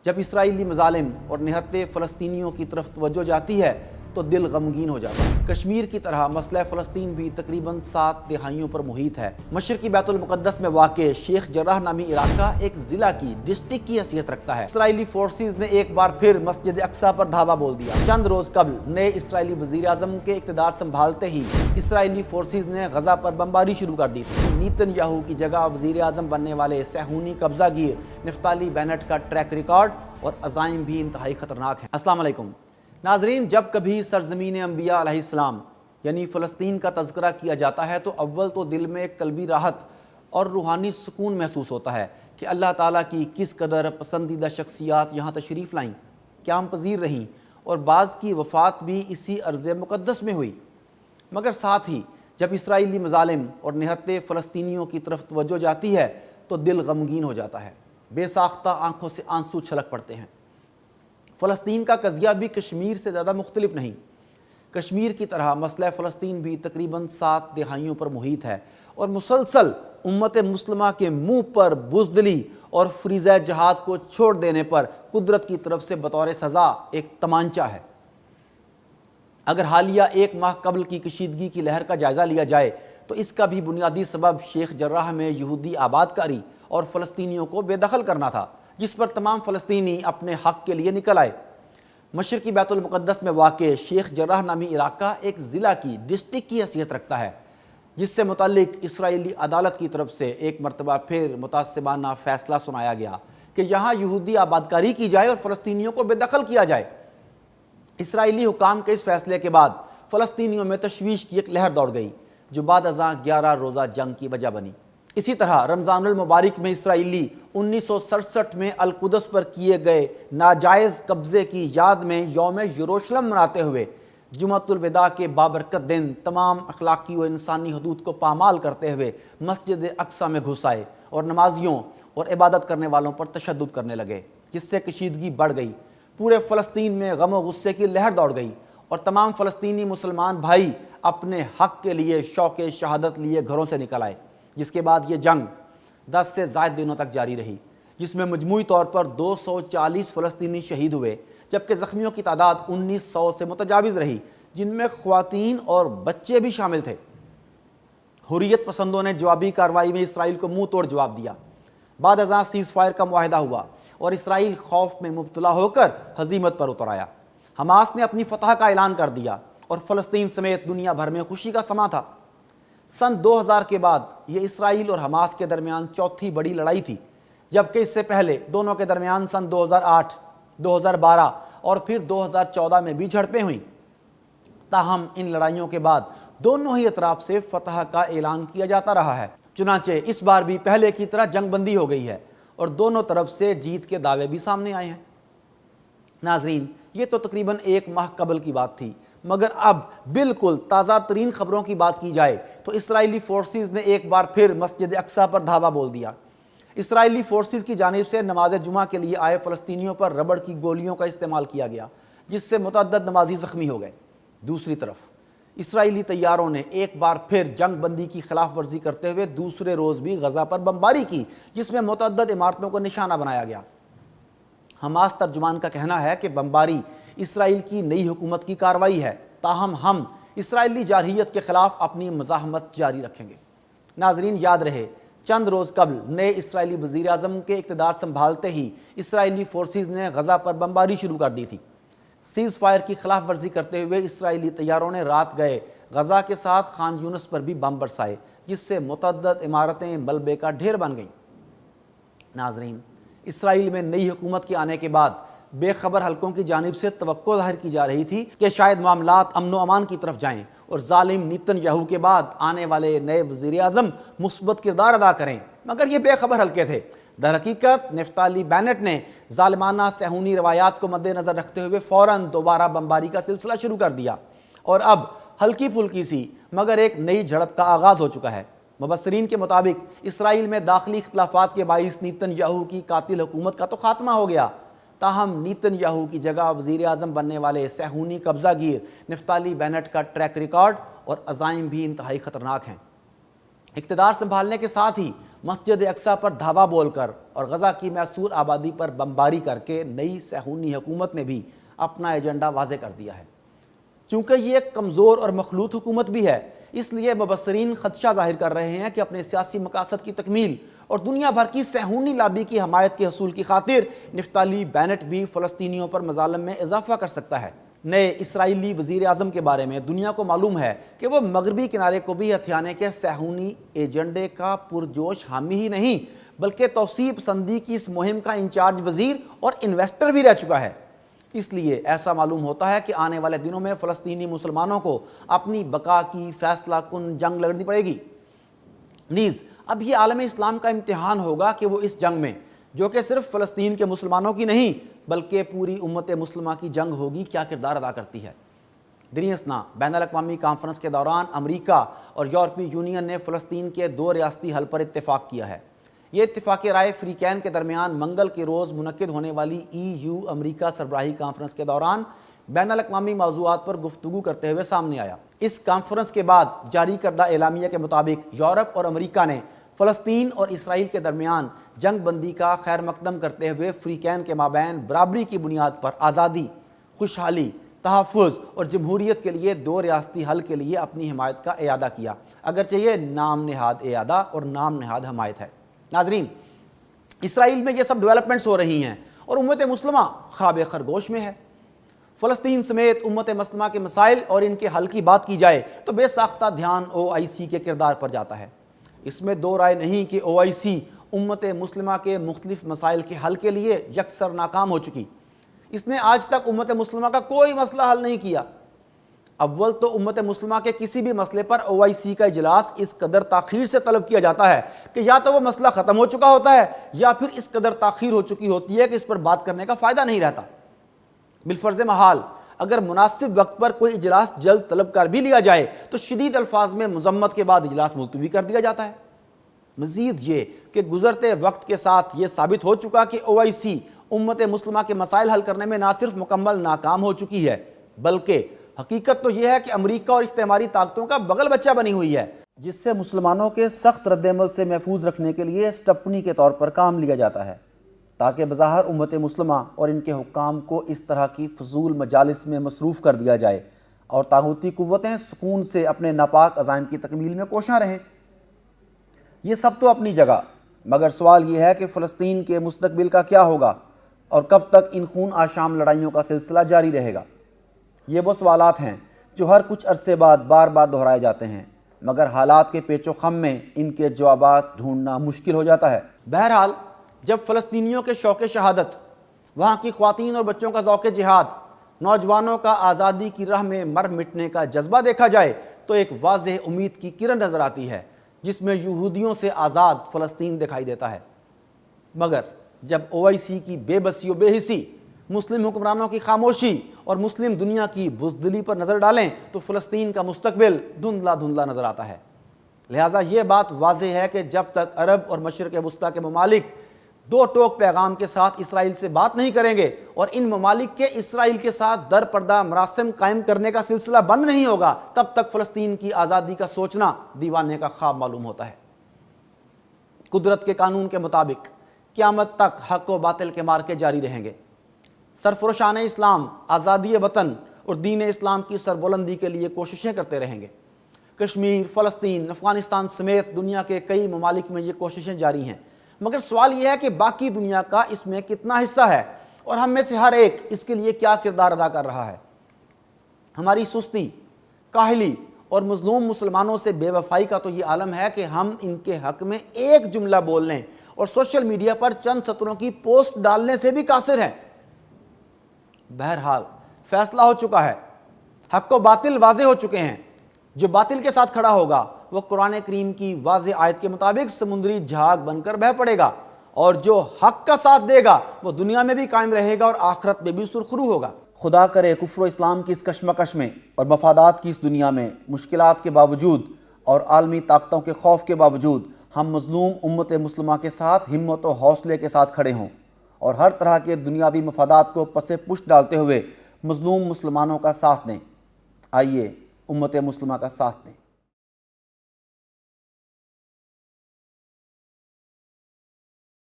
جب اسرائیلی مظالم اور نہتے فلسطینیوں کی طرف توجہ جاتی ہے تو دل غمگین ہو جاتا ہے۔ کشمیر کی طرح مسئلہ فلسطین بھی تقریباً 7 دہائیوں پر محیط ہے۔ مشرقی بیت المقدس میں واقع شیخ جراح نامی علاقہ ایک ضلع کی ڈسٹرکٹ کی حیثیت رکھتا ہے۔ اسرائیلی فورسز نے ایک بار پھر مسجد اقصی پر دھاوا بول دیا۔ چند روز قبل نئے اسرائیلی وزیر اعظم کے اقتدار سنبھالتے ہی اسرائیلی فورسز نے غزہ پر بمباری شروع کر دی تھی۔ نیتن یاہو کی جگہ وزیر اعظم بننے والے صہیونی قبضہ گیر نفتالی بینٹ کا ٹریک ریکارڈ اور عزائم بھی انتہائی خطرناک ہیں۔ السلام علیکم ناظرین، جب کبھی سرزمین انبیاء علیہ السلام یعنی فلسطین کا تذکرہ کیا جاتا ہے تو اول تو دل میں ایک قلبی راحت اور روحانی سکون محسوس ہوتا ہے کہ اللہ تعالیٰ کی کس قدر پسندیدہ شخصیات یہاں تشریف لائیں، قیام پذیر رہیں اور بعض کی وفات بھی اسی ارض مقدس میں ہوئی۔ مگر ساتھ ہی جب اسرائیلی مظالم اور نہتے فلسطینیوں کی طرف توجہ جاتی ہے تو دل غمگین ہو جاتا ہے، بے ساختہ آنکھوں سے آنسو چھلک پڑتے ہیں۔ فلسطین کا قضیہ بھی کشمیر سے زیادہ مختلف نہیں۔ کشمیر کی طرح مسئلہ فلسطین بھی تقریباً 7 دہائیوں پر محیط ہے اور مسلسل امت مسلمہ کے منہ پر بزدلی اور فریضہ جہاد کو چھوڑ دینے پر قدرت کی طرف سے بطور سزا ایک تمانچہ ہے۔ اگر حالیہ 1 ماہ قبل کی کشیدگی کی لہر کا جائزہ لیا جائے تو اس کا بھی بنیادی سبب شیخ جراح میں یہودی آباد کاری اور فلسطینیوں کو بے دخل کرنا تھا، جس پر تمام فلسطینی اپنے حق کے لیے نکل آئے۔ مشرقی بیت المقدس میں واقع شیخ جراح نامی علاقہ ایک ضلع کی ڈسٹرکٹ کی حیثیت رکھتا ہے، جس سے متعلق اسرائیلی عدالت کی طرف سے ایک مرتبہ پھر متعصبانہ فیصلہ سنایا گیا کہ یہاں یہودی آبادکاری کی جائے اور فلسطینیوں کو بے دخل کیا جائے۔ اسرائیلی حکام کے اس فیصلے کے بعد فلسطینیوں میں تشویش کی ایک لہر دوڑ گئی جو بعد ازاں 11 روزہ جنگ کی وجہ بنی۔ اسی طرح رمضان المبارک میں اسرائیلی 1967 میں القدس پر کیے گئے ناجائز قبضے کی یاد میں یوم یروشلم مناتے ہوئے جمعۃ الوداع کے بابرکت دن تمام اخلاقی و انسانی حدود کو پامال کرتے ہوئے مسجد اقصی میں گھس آئے اور نمازیوں اور عبادت کرنے والوں پر تشدد کرنے لگے، جس سے کشیدگی بڑھ گئی۔ پورے فلسطین میں غم و غصے کی لہر دوڑ گئی اور تمام فلسطینی مسلمان بھائی اپنے حق کے لیے شوق شہادت لیے گھروں سے نکل آئے، جس کے بعد یہ جنگ 10 سے زائد دنوں تک جاری رہی، جس میں مجموعی طور پر 240 فلسطینی شہید ہوئے، جبکہ زخمیوں کی تعداد 1900 سے متجاوز رہی، جن میں خواتین اور بچے بھی شامل تھے۔ حریت پسندوں نے جوابی کارروائی میں اسرائیل کو منہ توڑ جواب دیا۔ بعد ازاں سیز فائر کا معاہدہ ہوا اور اسرائیل خوف میں مبتلا ہو کر ہزیمت پر اتر آیا۔ حماس نے اپنی فتح کا اعلان کر دیا اور فلسطین سمیت دنیا بھر میں خوشی کا سماں تھا۔ سن 2000 کے بعد یہ اسرائیل اور حماس کے درمیان چوتھی بڑی لڑائی تھی، جبکہ اس سے پہلے دونوں کے درمیان سن 2008، 2012 اور پھر 2014 میں بھی جھڑپیں ہوئیں۔ تاہم ان لڑائیوں کے بعد دونوں ہی اطراف سے فتح کا اعلان کیا جاتا رہا ہے۔ چنانچہ اس بار بھی پہلے کی طرح جنگ بندی ہو گئی ہے اور دونوں طرف سے جیت کے دعوے بھی سامنے آئے ہیں۔ ناظرین، یہ تو تقریباً 1 ماہ قبل کی بات تھی، مگر اب بالکل تازہ ترین خبروں کی بات کی جائے تو اسرائیلی فورسز نے ایک بار پھر مسجد اقصی پر دھاوا بول دیا۔ اسرائیلی فورسز کی جانب سے نماز جمعہ کے لیے آئے فلسطینیوں پر ربڑ کی گولیوں کا استعمال کیا گیا، جس سے متعدد نمازی زخمی ہو گئے۔ دوسری طرف اسرائیلی طیاروں نے ایک بار پھر جنگ بندی کی خلاف ورزی کرتے ہوئے دوسرے روز بھی غزہ پر بمباری کی، جس میں متعدد عمارتوں کو نشانہ بنایا گیا۔ حماس ترجمان کا کہنا ہے کہ بمباری اسرائیل کی نئی حکومت کی کارروائی ہے، تاہم ہم اسرائیلی جارحیت کے خلاف اپنی مزاحمت جاری رکھیں گے۔ ناظرین، یاد رہے چند روز قبل نئے اسرائیلی وزیر اعظم کے اقتدار سنبھالتے ہی اسرائیلی فورسز نے غزہ پر بمباری شروع کر دی تھی۔ سیز فائر کی خلاف ورزی کرتے ہوئے اسرائیلی طیاروں نے رات گئے غزہ کے ساتھ خان یونس پر بھی بم برسائے، جس سے متعدد عمارتیں ملبے کا ڈھیر بن گئیں۔ ناظرین، اسرائیل میں نئی حکومت کے آنے کے بعد بے خبر حلقوں کی جانب سے توقع ظاہر کی جا رہی تھی کہ شاید معاملات امن و امان کی طرف جائیں اور ظالم نیتن یاہو کے بعد آنے والے نئے وزیر اعظم مثبت کردار ادا کریں، مگر یہ بے خبر حلقے تھے۔ در حقیقت نفتالی بینٹ نے ظالمانہ صہیونی روایات کو مد نظر رکھتے ہوئے فوراً دوبارہ بمباری کا سلسلہ شروع کر دیا اور اب ہلکی پھلکی سی مگر ایک نئی جھڑپ کا آغاز ہو چکا ہے۔ مبصرین کے مطابق اسرائیل میں داخلی اختلافات کے باعث نیتن یاہو کی قاتل حکومت کا تو خاتمہ ہو گیا، تاہم نیتن یاہو کی جگہ وزیر اعظم بننے والے صہیونی قبضہ گیر نفتالی بینٹ کا ٹریک ریکارڈ اور عزائم بھی انتہائی خطرناک ہیں۔ اقتدار سنبھالنے کے ساتھ ہی مسجد اقصی پر دھاوا بول کر اور غزہ کی محصور آبادی پر بمباری کر کے نئی صہیونی حکومت نے بھی اپنا ایجنڈا واضح کر دیا ہے۔ چونکہ یہ ایک کمزور اور مخلوط حکومت بھی ہے، اس لیے مبصرین خدشہ ظاہر کر رہے ہیں کہ اپنے سیاسی مقاصد کی تکمیل اور دنیا بھر کی صہیونی لابی کی حمایت کے حصول کی خاطر نفتالی بینٹ بھی فلسطینیوں پر مظالم میں اضافہ کر سکتا ہے۔ نئے اسرائیلی وزیر اعظم کے بارے میں دنیا کو معلوم ہے کہ وہ مغربی کنارے کو بھی ہتھیانے کے صہیونی ایجنڈے کا پرجوش حامی ہی نہیں بلکہ توسیع پسندی کی اس مہم کا انچارج وزیر اور انویسٹر بھی رہ چکا ہے۔ اس لیے ایسا معلوم ہوتا ہے کہ آنے والے دنوں میں فلسطینی مسلمانوں کو اپنی بقا کی فیصلہ کن جنگ لڑنی پڑے گی۔ نیز اب یہ عالم اسلام کا امتحان ہوگا کہ وہ اس جنگ میں، جو کہ صرف فلسطین کے مسلمانوں کی نہیں بلکہ پوری امت مسلمہ کی جنگ ہوگی، کیا کردار ادا کرتی ہے۔ دریں اثنا بین الاقوامی کانفرنس کے دوران امریکہ اور یورپی یونین نے فلسطین کے 2 ریاستی حل پر اتفاق کیا ہے۔ یہ اتفاق رائے فریقین کے درمیان منگل کے روز منعقد ہونے والی EU امریکہ سربراہی کانفرنس کے دوران بین الاقوامی موضوعات پر گفتگو کرتے ہوئے سامنے آیا۔ اس کانفرنس کے بعد جاری کردہ اعلامیہ کے مطابق یورپ اور امریکہ نے فلسطین اور اسرائیل کے درمیان جنگ بندی کا خیر مقدم کرتے ہوئے فریقین کے مابین برابری کی بنیاد پر آزادی، خوشحالی، تحفظ اور جمہوریت کے لیے 2 ریاستی حل کے لیے اپنی حمایت کا اعادہ کیا، اگرچہ یہ نام نہاد اعادہ اور نام نہاد حمایت ہے۔ ناظرین، اسرائیل میں یہ سب ڈیولپمنٹس ہو رہی ہیں اور امت مسلمہ خواب خرگوش میں ہے۔ فلسطین سمیت امت مسلمہ کے مسائل اور ان کے حل کی بات کی جائے تو بے ساختہ دھیان OIC کے کردار پر جاتا ہے۔ اس میں 2 رائے نہیں کہ OIC امت مسلمہ کے مختلف مسائل کے حل کے لیے یکسر ناکام ہو چکی۔ اس نے آج تک امت مسلمہ کا کوئی مسئلہ حل نہیں کیا۔ اول تو امت مسلمہ کے کسی بھی مسئلے پر OIC کا اجلاس اس قدر تاخیر سے طلب کیا جاتا ہے کہ یا تو وہ مسئلہ ختم ہو چکا ہوتا ہے یا پھر اس قدر تاخیر ہو چکی ہوتی ہے کہ اس پر بات کرنے کا فائدہ نہیں رہتا۔ بالفرض محال اگر مناسب وقت پر کوئی اجلاس جلد طلب کر بھی لیا جائے تو شدید الفاظ میں مذمت کے بعد اجلاس ملتوی کر دیا جاتا ہے۔ مزید یہ کہ گزرتے وقت کے ساتھ یہ ثابت ہو چکا کہ OIC امت مسلمہ کے مسائل حل کرنے میں نہ صرف مکمل ناکام ہو چکی ہے بلکہ حقیقت تو یہ ہے کہ امریکہ اور استعماری طاقتوں کا بغل بچہ بنی ہوئی ہے، جس سے مسلمانوں کے سخت رد عمل سے محفوظ رکھنے کے لیے سٹپنی کے طور پر کام لیا جاتا ہے، تاکہ بظاہر امت مسلمہ اور ان کے حکام کو اس طرح کی فضول مجالس میں مصروف کر دیا جائے اور طاغوتی قوتیں سکون سے اپنے ناپاک عزائم کی تکمیل میں کوشاں رہیں۔ یہ سب تو اپنی جگہ، مگر سوال یہ ہے کہ فلسطین کے مستقبل کا کیا ہوگا اور کب تک ان خون آشام لڑائیوں کا سلسلہ جاری رہے گا؟ یہ وہ سوالات ہیں جو ہر کچھ عرصے بعد بار بار دہرائے جاتے ہیں، مگر حالات کے پیچ و خم میں ان کے جوابات ڈھونڈنا مشکل ہو جاتا ہے۔ بہرحال جب فلسطینیوں کے شوق شہادت، وہاں کی خواتین اور بچوں کا ذوق جہاد، نوجوانوں کا آزادی کی راہ میں مر مٹنے کا جذبہ دیکھا جائے تو ایک واضح امید کی کرن نظر آتی ہے جس میں یہودیوں سے آزاد فلسطین دکھائی دیتا ہے۔ مگر جب OIC کی بے بسی و بے حسی، مسلم حکمرانوں کی خاموشی اور مسلم دنیا کی بزدلی پر نظر ڈالیں تو فلسطین کا مستقبل دھندلا دھندلا نظر آتا ہے۔ لہٰذا یہ بات واضح ہے کہ جب تک عرب اور مشرق وسطیٰ کے ممالک 2 ٹوک پیغام کے ساتھ اسرائیل سے بات نہیں کریں گے اور ان ممالک کے اسرائیل کے ساتھ در پردہ مراسم قائم کرنے کا سلسلہ بند نہیں ہوگا، تب تک فلسطین کی آزادی کا سوچنا دیوانے کا خواب معلوم ہوتا ہے۔ قدرت کے قانون کے مطابق قیامت تک حق و باطل کے مارکے جاری رہیں گے۔ سرفروشان اسلام آزادی وطن اور دین اسلام کی سربلندی کے لیے کوششیں کرتے رہیں گے۔ کشمیر، فلسطین، افغانستان سمیت دنیا کے کئی ممالک میں یہ کوششیں جاری ہیں، مگر سوال یہ ہے کہ باقی دنیا کا اس میں کتنا حصہ ہے اور ہم میں سے ہر ایک اس کے لیے کیا کردار ادا کر رہا ہے۔ ہماری سستی، کاہلی اور مظلوم مسلمانوں سے بے وفائی کا تو یہ عالم ہے کہ ہم ان کے حق میں ایک جملہ بولنے اور سوشل میڈیا پر چند سطروں کی پوسٹ ڈالنے سے بھی قاصر ہیں۔ بہرحال فیصلہ ہو چکا ہے، حق و باطل واضح ہو چکے ہیں۔ جو باطل کے ساتھ کھڑا ہوگا وہ قرآن کریم کی واضح آیت کے مطابق سمندری جھاگ بن کر بہہ پڑے گا، اور جو حق کا ساتھ دے گا وہ دنیا میں بھی قائم رہے گا اور آخرت میں بھی سرخرو ہوگا۔ خدا کرے کفر و اسلام کی اس کشمکش میں اور مفادات کی اس دنیا میں مشکلات کے باوجود اور عالمی طاقتوں کے خوف کے باوجود ہم مظلوم امت مسلمہ کے ساتھ ہمت و حوصلے کے ساتھ کھڑے ہوں اور ہر طرح کے دنیاوی مفادات کو پس پشت ڈالتے ہوئے مظلوم مسلمانوں کا ساتھ دیں۔ آئیے امت مسلمہ کا ساتھ دیں۔